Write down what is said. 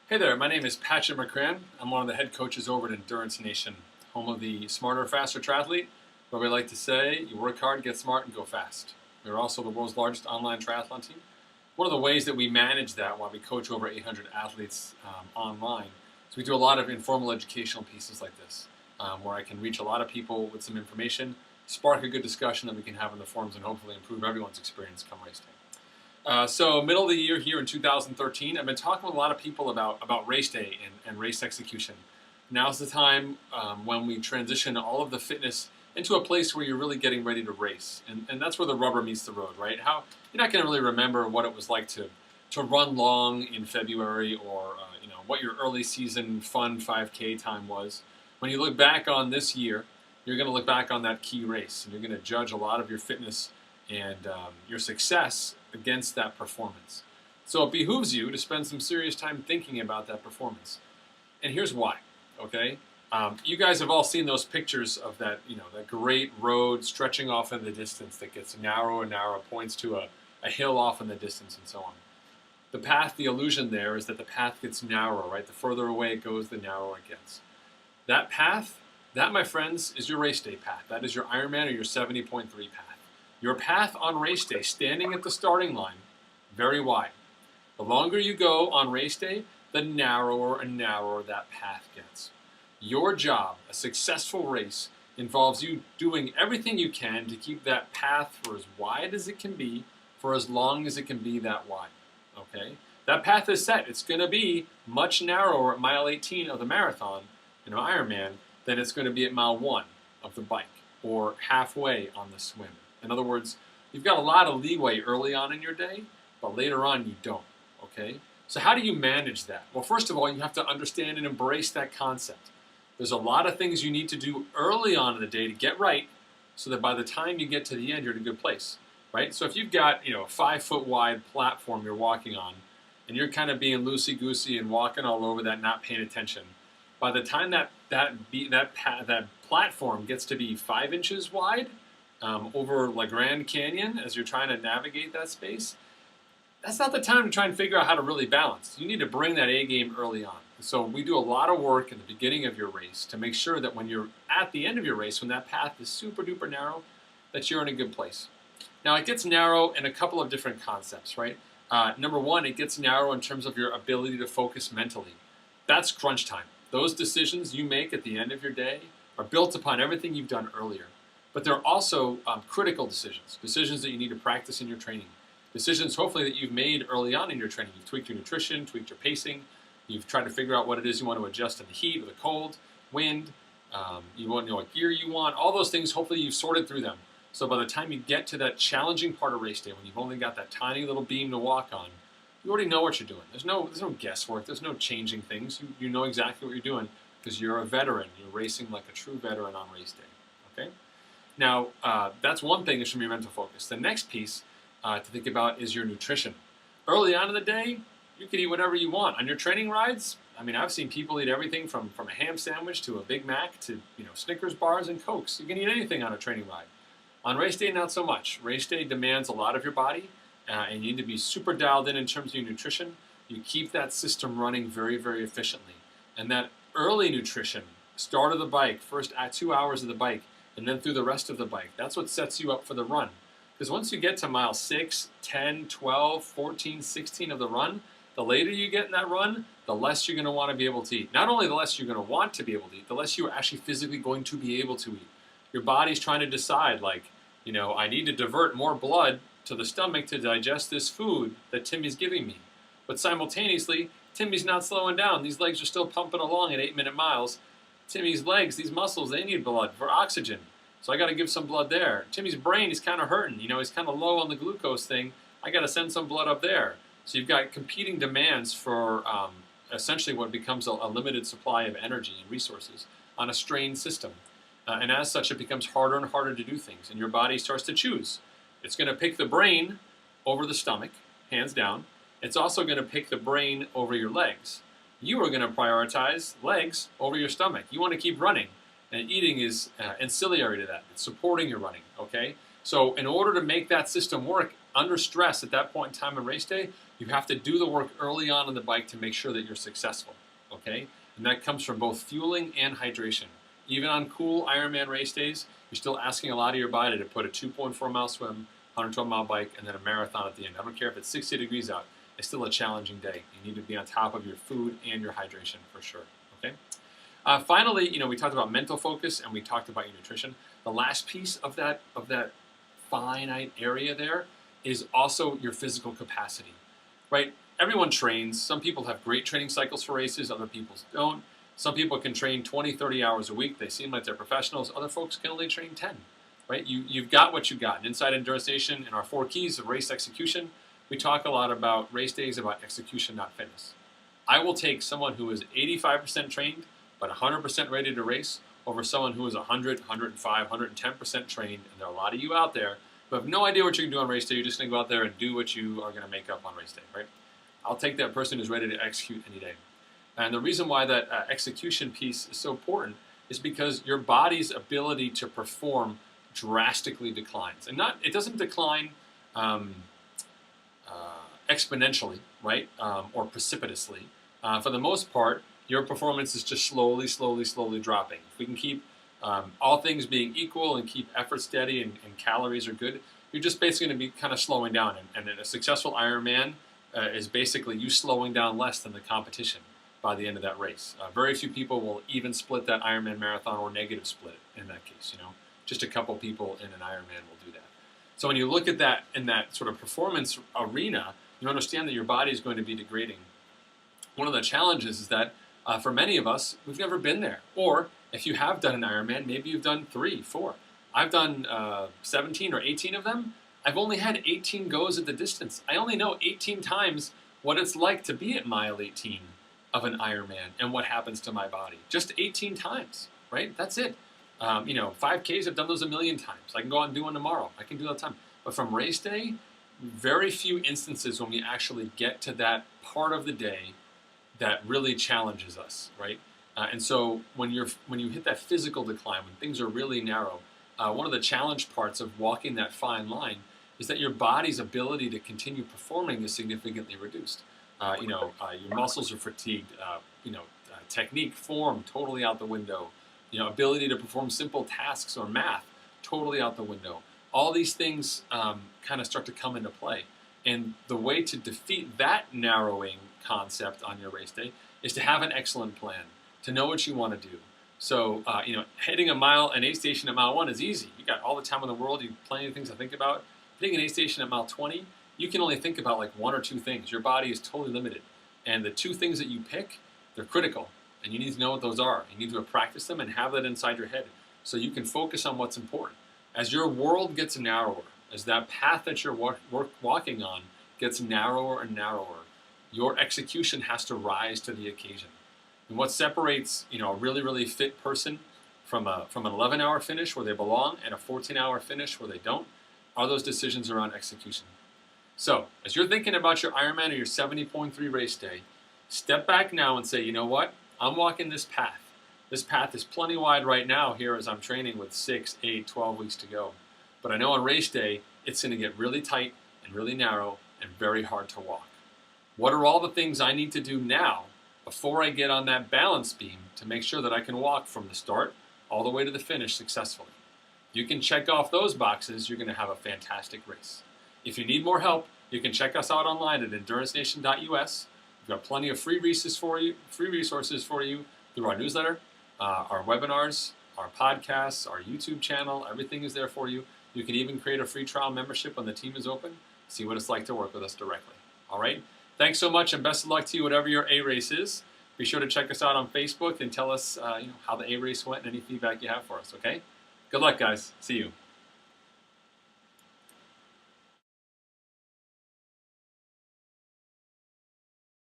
Hey there, my name is Patrick McCran. I'm one of the head coaches over at Endurance Nation, home of the Smarter, Faster Triathlete, where we like to say, you work hard, get smart, and go fast. We're also the world's largest online triathlon team. One of the ways that we manage that while we coach over 800 athletes online is we do a lot of informal educational pieces like this, where I can reach a lot of people with some information, spark a good discussion that we can have in the forums, and hopefully improve everyone's experience come race day. So middle of the year here in 2013, I've been talking with a lot of people about race day and race execution. Now's the time when we transition all of the fitness into a place where you're really getting ready to race. And that's where the rubber meets the road, right? How you're not going to really remember what it was like to run long in February or what your early season fun 5K time was. When you look back on this year, you're going to look back on that key race and you're going to judge a lot of your fitness and your success against that performance. So it behooves you to spend some serious time thinking about that performance. And here's why, okay? You guys have all seen those pictures of that, that great road stretching off in the distance that gets narrower and narrower, points to a hill off in the distance and so on. The path, the illusion there is that the path gets narrower, right? The further away it goes, the narrower it gets. That path, that, my friends, is your race day path. That is your Ironman or your 70.3 path. Your path on race day, standing at the starting line, very wide. The longer you go on race day, the narrower and narrower that path gets. Your job, a successful race, involves you doing everything you can to keep that path for as wide as it can be, for as long as it can be that wide. Okay? That path is set. It's going to be much narrower at mile 18 of the marathon, Ironman, than it's going to be at mile 1 of the bike, or halfway on the swim. In other words, you've got a lot of leeway early on in your day, but later on you don't, okay? So how do you manage that? Well, first of all, you have to understand and embrace that concept. There's a lot of things you need to do early on in the day to get right so that by the time you get to the end, you're in a good place, right? So if you've got, a 5-foot wide platform you're walking on, and you're kind of being loosey-goosey and walking all over that, not paying attention, by the time that platform gets to be 5 inches wide, over La Grand Canyon as you're trying to navigate that space, that's not the time to try and figure out how to really balance. You need to bring that A game early on. So we do a lot of work in the beginning of your race to make sure that when you're at the end of your race, when that path is super duper narrow, that you're in a good place. Now it gets narrow in a couple of different concepts, right? Number one, it gets narrow in terms of your ability to focus mentally. That's crunch time. Those decisions you make at the end of your day are built upon everything you've done earlier. But they're also critical decisions that you need to practice in your training. Decisions, hopefully, that you've made early on in your training. You've tweaked your nutrition, tweaked your pacing. You've tried to figure out what it is you want to adjust in the heat or the cold, wind. You want to know what gear you want. All those things, hopefully, you've sorted through them. So by the time you get to that challenging part of race day, when you've only got that tiny little beam to walk on, you already know what you're doing. There's no guesswork. There's no changing things. You know exactly what you're doing because you're a veteran. You're racing like a true veteran on race day. Okay? Now, that's one thing is from your mental focus. The next piece to think about is your nutrition. Early on in the day, you can eat whatever you want. On your training rides, I've seen people eat everything from a ham sandwich to a Big Mac to Snickers bars and Cokes. You can eat anything on a training ride. On race day, not so much. Race day demands a lot of your body, and you need to be super dialed in terms of your nutrition. You keep that system running very, very efficiently. And that early nutrition, start of the bike, first 2 hours of the bike, and then through the rest of the bike. That's what sets you up for the run. Because once you get to mile 6, 10, 12, 14, 16 of the run, the later you get in that run, the less you're going to want to be able to eat. Not only the less you're going to want to be able to eat, the less you're actually physically going to be able to eat. Your body's trying to decide, I need to divert more blood to the stomach to digest this food that Timmy's giving me. But simultaneously, Timmy's not slowing down. These legs are still pumping along at 8-minute miles. Timmy's legs, these muscles, they need blood for oxygen. So I got to give some blood there. Timmy's brain is kind of hurting. He's kind of low on the glucose thing. I got to send some blood up there. So you've got competing demands for essentially what becomes a limited supply of energy and resources on a strained system. And as such, it becomes harder and harder to do things. And your body starts to choose. It's going to pick the brain over the stomach, hands down. It's also going to pick the brain over your legs. You are going to prioritize legs over your stomach. You want to keep running. And eating is ancillary to that. It's supporting your running, okay? So in order to make that system work under stress at that point in time in race day, you have to do the work early on the bike to make sure that you're successful, okay? And that comes from both fueling and hydration. Even on cool Ironman race days, you're still asking a lot of your body to put a 2.4 mile swim, 112 mile bike, and then a marathon at the end. I don't care if it's 60 degrees out, it's still a challenging day. You need to be on top of your food and your hydration for sure, okay? Finally, we talked about mental focus and we talked about your nutrition. The last piece of that finite area there is also your physical capacity, right? Everyone trains. Some people have great training cycles for races, other people don't. Some people can train 20, 30 hours a week. They seem like they're professionals. Other folks can only train 10, right? You've got what you've got. And inside Endurance Nation, in our 4 keys of race execution, we talk a lot about race days, about execution, not fitness. I will take someone who is 85% trained, but 100% ready to race, over someone who is 100, 105, 110% trained. And there are a lot of you out there who have no idea what you're going to do on race day. You're just going to go out there and do what you are going to make up on race day, right? I'll take that person who's ready to execute any day. And the reason why that execution piece is so important is because your body's ability to perform drastically declines. And it doesn't decline exponentially, right, or precipitously. For the most part, your performance is just slowly dropping. If we can keep all things being equal and keep effort steady and calories are good, you're just basically going to be kind of slowing down. And a successful Ironman is basically you slowing down less than the competition by the end of that race. Very few people will even split that Ironman marathon or negative split it in that case. Just a couple people in an Ironman will do that. So when you look at that in that sort of performance arena, you understand that your body is going to be degrading. One of the challenges is that for many of us, we've never been there. Or if you have done an Ironman, maybe you've done 3, 4. I've done 17 or 18 of them. I've only had 18 goes at the distance. I only know 18 times what it's like to be at mile 18 of an Ironman and what happens to my body. Just 18 times, right? That's it. 5Ks, I've done those a million times. I can go out and do one tomorrow. I can do that all the time. But from race day, very few instances when we actually get to that part of the day that really challenges us, right? And so when you hit that physical decline, when things are really narrow, one of the challenge parts of walking that fine line is that your body's ability to continue performing is significantly reduced. Your muscles are fatigued. Technique, form, totally out the window. Ability to perform simple tasks or math, totally out the window. All these things kind of start to come into play. And the way to defeat that narrowing concept on your race day is to have an excellent plan, to know what you want to do. So, hitting an aid station at mile 1 is easy. You got all the time in the world. You have plenty of things to think about. Hitting an aid station at mile 20, you can only think about like 1 or 2 things. Your body is totally limited. And the 2 things that you pick, they're critical. And you need to know what those are. You need to practice them and have that inside your head so you can focus on what's important. As your world gets narrower, as that path that you're walking on gets narrower and narrower, your execution has to rise to the occasion. And what separates, a really, really fit person from an 11-hour finish where they belong and a 14-hour finish where they don't are those decisions around execution. So, as you're thinking about your Ironman or your 70.3 race day, step back now and say, you know what? I'm walking this path. This path is plenty wide right now here as I'm training with 6, 8, 12 weeks to go. But I know on race day, it's going to get really tight and really narrow and very hard to walk. What are all the things I need to do now before I get on that balance beam to make sure that I can walk from the start all the way to the finish successfully? You can check off those boxes, you're going to have a fantastic race. If you need more help, you can check us out online at endurancenation.us. We've got plenty of free resources for you through our newsletter, our webinars, our podcasts, our YouTube channel. Everything is there for you. You can even create a free trial membership when the team is open. See what it's like to work with us directly. All right? Thanks so much, and best of luck to you, whatever your A-race is. Be sure to check us out on Facebook and tell us how the A-race went and any feedback you have for us, okay? Good luck, guys. See you.